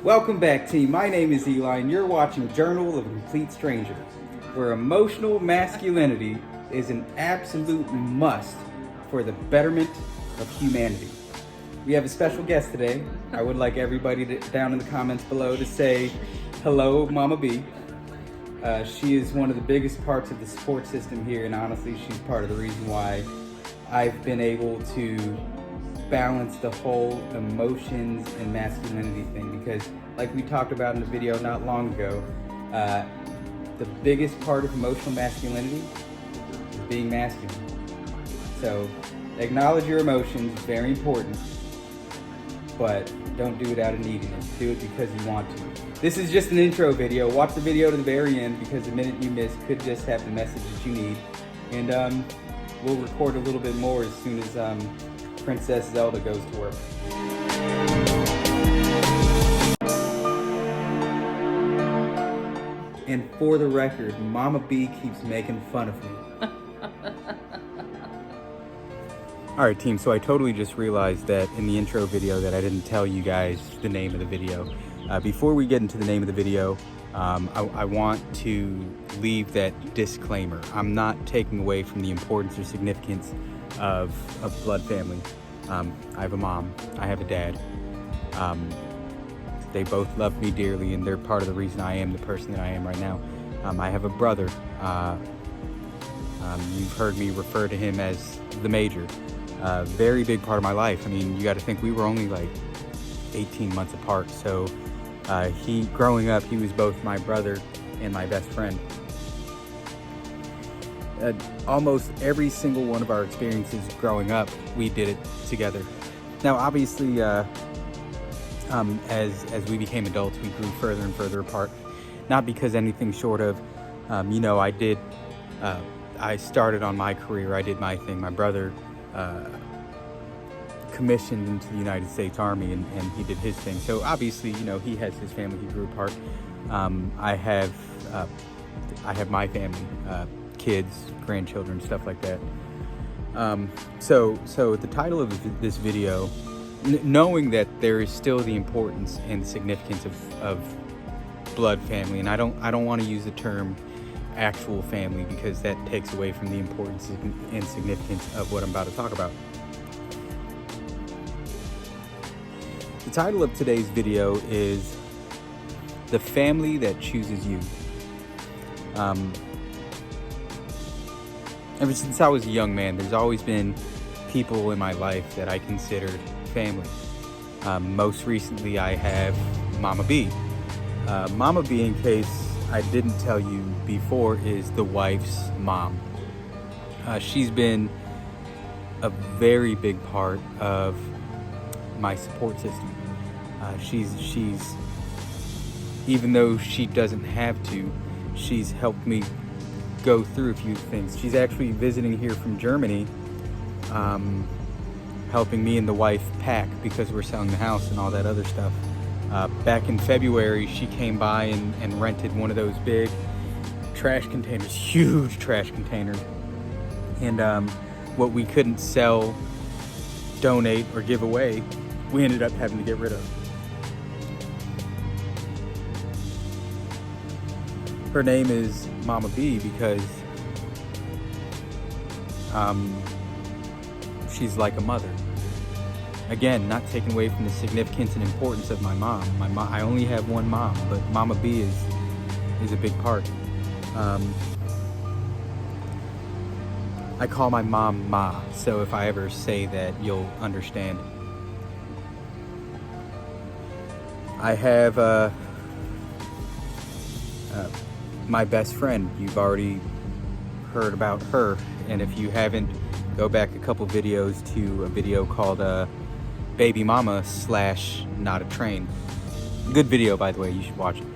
Welcome back, team. My name is Eli, and you're watching Journal of a Complete Stranger, where emotional masculinity is an absolute must for the betterment of humanity. We have a special guest today. I would like everybody down in the comments below to say hello, Mama B. She is one of the biggest parts of the support system here, and honestly, she's part of the reason why I've been able to balance the whole emotions and masculinity thing, because like we talked about in the video not long ago, the biggest part of emotional masculinity is being masculine. So acknowledge your emotions, very important, but don't do it out of neediness. Do it because you want to. This is just an intro video. Watch the video to the very end, because the minute you miss could just have the message that you need. And we'll record a little bit more as soon as Princess Zelda goes to work. And for the record, Mama B keeps making fun of me. Alright team, so I totally just realized that in the intro video that I didn't tell you guys the name of the video. Before we get into the name of the video, I want to leave that disclaimer. I'm not taking away from the importance or significance of blood family. I have a mom, I have a dad. They both love me dearly, and they're part of the reason I am the person that I am right now. I have a brother. You've heard me refer to him as the Major. Very big part of my life. I mean, you got to think we were only like 18 months apart. So growing up, he was both my brother and my best friend. Almost every single one of our experiences growing up, we did it together. Now, obviously, as we became adults, we grew further and further apart. Not because anything short of, I started on my career, I did my thing. My brother commissioned into the United States Army, and he did his thing. So obviously, he has his family, he grew apart. I have my family, kids, grandchildren, stuff like that. So the title of this video, knowing that there is still the importance and the significance of blood family, and I don't want to use the term actual family, because that takes away from the importance and significance of what I'm about to talk about. The title of today's video is The Family That Chooses You. Ever since I was a young man, there's always been people in my life that I considered family. Most recently, I have Mama B. Mama B, in case I didn't tell you before, is the wife's mom. She's been a very big part of my support system. She's even though she doesn't have to, she's helped me go through a few things. She's actually visiting here from Germany, helping me and the wife pack, because we're selling the house and all that other stuff. Back in February, she came by and rented one of those big trash containers, huge trash containers. And what we couldn't sell, donate, or give away, we ended up having to get rid of. Her name is Mama B because she's like a mother. Again, not taking away from the significance and importance of my mom. I only have one mom, but Mama B is a big part. I call my mom Ma, so if I ever say that, you'll understand. I have my best friend. You've already heard about her, and if you haven't, go back a couple videos to a video called Baby Mama / Not a Train. Good video, by the way, you should watch it.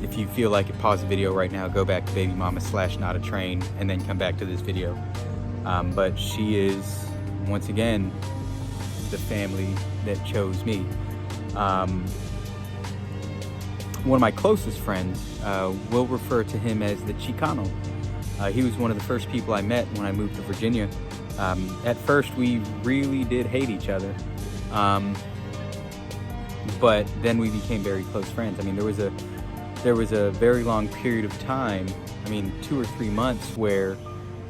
If you feel like it, pause the video right now, go back to Baby Mama / Not a Train, and then come back to this video. But she is, once again, the family that chose me. One of my closest friends, will refer to him as the Chicano. He was one of the first people I met when I moved to Virginia. At first, we really did hate each other. but then we became very close friends. I mean, there was a very long period of time, I mean 2 or 3 months, where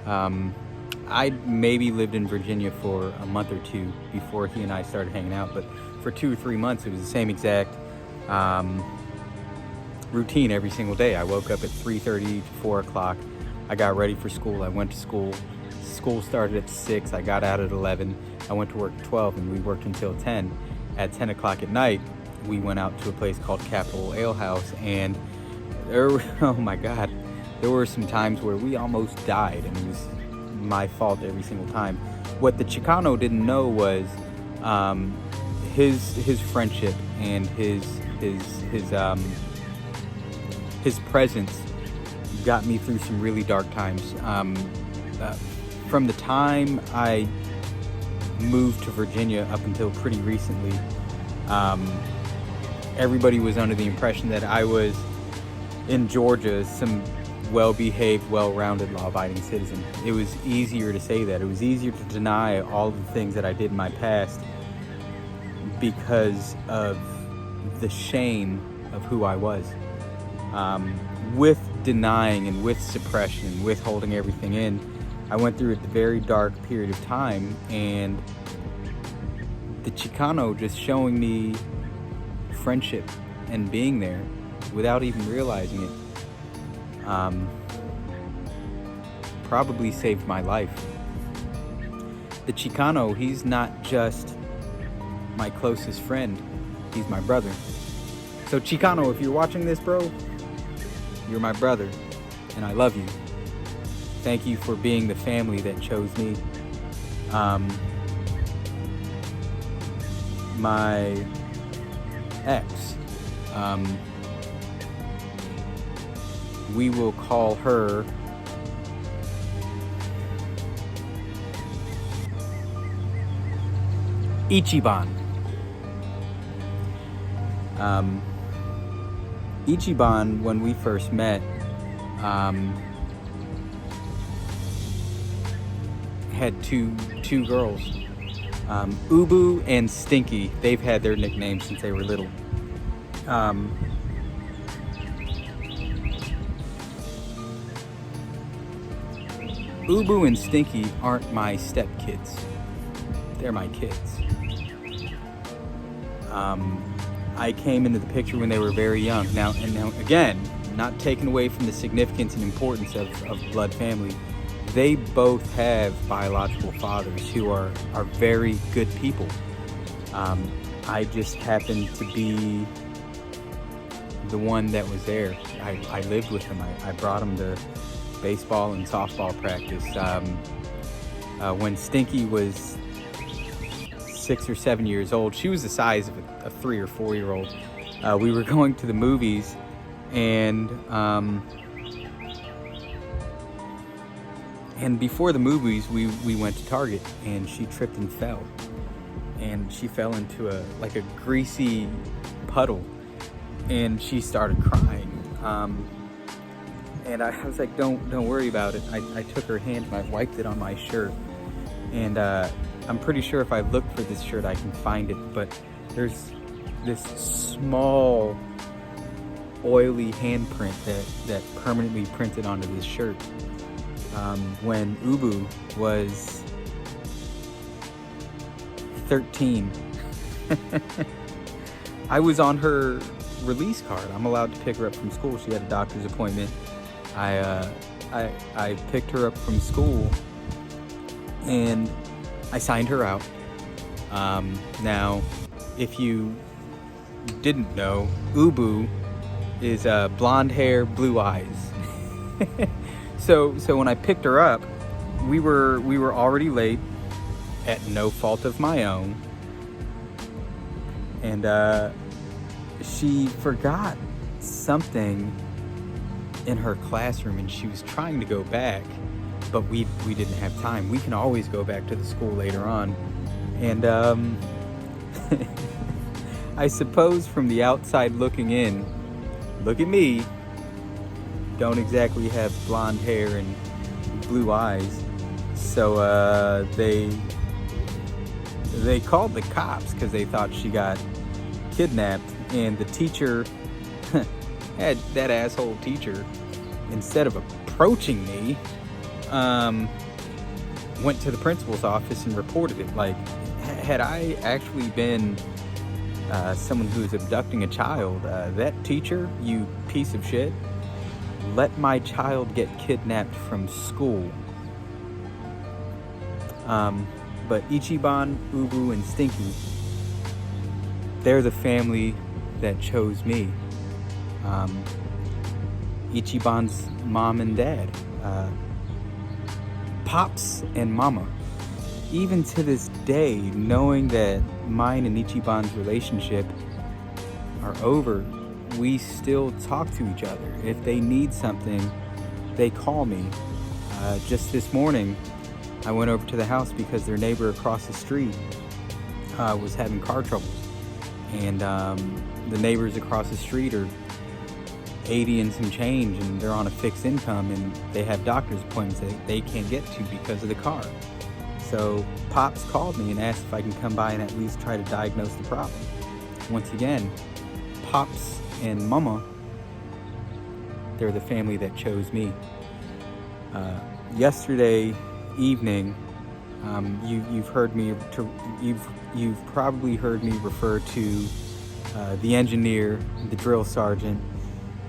I maybe lived in Virginia for a month or two before he and I started hanging out, but for 2 or 3 months it was the same exact routine every single day. I woke up at 3:30 to 4 o'clock. I got ready for school. I went to school. School started at 6. I got out at 11. I went to work at 12, and we worked until 10. At 10 o'clock at night, we went out to a place called Capitol Ale House, and oh my God, there were some times where we almost died, and it was my fault every single time. What the Chicano didn't know was his friendship and his presence got me through some really dark times. From the time I moved to Virginia up until pretty recently, everybody was under the impression that I was in Georgia some well-behaved, well-rounded, law-abiding citizen. It was easier to say that. It was easier to deny all the things that I did in my past because of the shame of who I was. With denying and with suppression and with holding everything in, I went through a very dark period of time, and the Chicano just showing me friendship and being there without even realizing it probably saved my life. The Chicano, he's not just my closest friend, he's my brother. So Chicano, if you're watching this, bro, you're my brother, and I love you. Thank you for being the family that chose me. My ex, we will call her Ichiban. Ichiban, when we first met, had two girls, Ubu and Stinky. They've had their nicknames since they were little. Ubu and Stinky aren't my stepkids. They're my kids. I came into the picture when they were very young. Now again, not taken away from the significance and importance of blood family. They both have biological fathers who are very good people. I just happened to be the one that was there. I lived with them. I brought them to baseball and softball practice. When Stinky was 6 or 7 years old, she was the size of a 3 or 4 year old. We were going to the movies, and before the movies, we went to Target, and she tripped and fell. And she fell into a greasy puddle, and she started crying. And I was like, don't worry about it. I took her hand and I wiped it on my shirt. And I'm pretty sure if I look for this shirt, I can find it. But there's this small, oily handprint that permanently printed onto this shirt. When Ubu was 13, I was on her release card. I'm allowed to pick her up from school. She had a doctor's appointment. I picked her up from school, and I signed her out. Now, if you didn't know, Ubu is blonde hair, blue eyes. So when I picked her up, we were already late, at no fault of my own, and she forgot something in her classroom, and she was trying to go back, but we didn't have time. We can always go back to the school later on. And I suppose from the outside looking in, look at me, don't exactly have blonde hair and blue eyes. So they called the cops because they thought she got kidnapped, and the teacher, had that asshole teacher, instead of approaching me, went to the principal's office and reported it. Like, had I actually been someone who is abducting a child, that teacher, you piece of shit, let my child get kidnapped from school. But Ichiban, Ubu, and Stinky, they're the family that chose me. Ichiban's mom and dad, Pops and Mama. Even to this day, knowing that mine and Ichiban's relationship are over, we still talk to each other. If they need something, they call me. Just this morning, I went over to the house because their neighbor across the street was having car trouble. And the neighbors across the street are 80 and some change, and they're on a fixed income, and they have doctor's appointments that they can't get to because of the car. So Pops called me and asked if I can come by and at least try to diagnose the problem. Once again, Pops and Mama, they're the family that chose me. Yesterday evening, you've probably heard me refer to the engineer, the drill sergeant,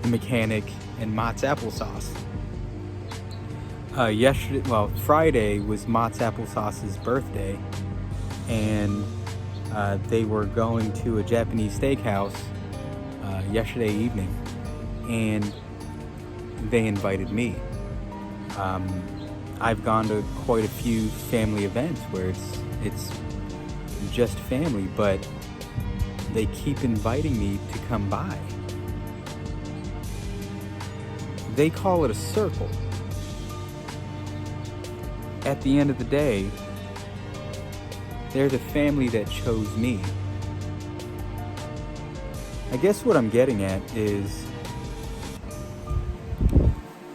the mechanic, and Mott's Applesauce. Friday was Mott's Applesauce's birthday, and they were going to a Japanese steakhouse yesterday evening, and they invited me. I've gone to quite a few family events where it's just family, but they keep inviting me to come by. They call it a circle. At the end of the day, they're the family that chose me. I guess what I'm getting at is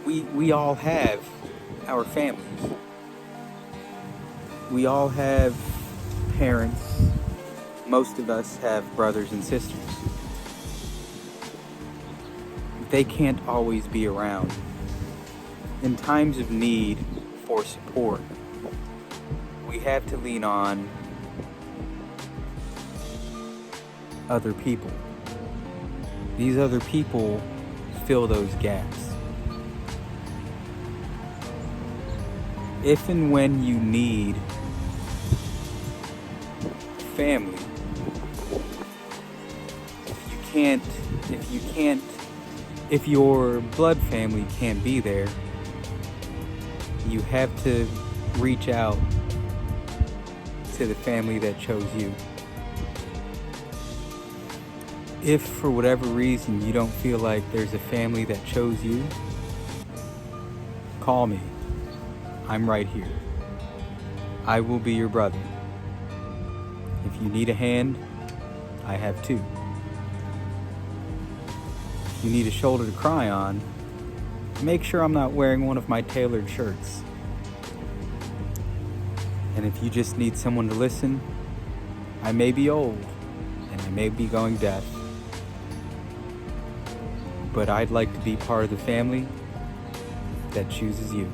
we all have our families. We all have parents. Most of us have brothers and sisters. They can't always be around. In times of need for support, we have to lean on other people. These other people fill those gaps. If and when you need family, if your blood family can't be there, you have to reach out to the family that chose you. If for whatever reason you don't feel like there's a family that chose you, call me. I'm right here. I will be your brother. If you need a hand, I have two. If you need a shoulder to cry on, make sure I'm not wearing one of my tailored shirts. And if you just need someone to listen, I may be old and I may be going deaf, but I'd like to be part of the family that chooses you.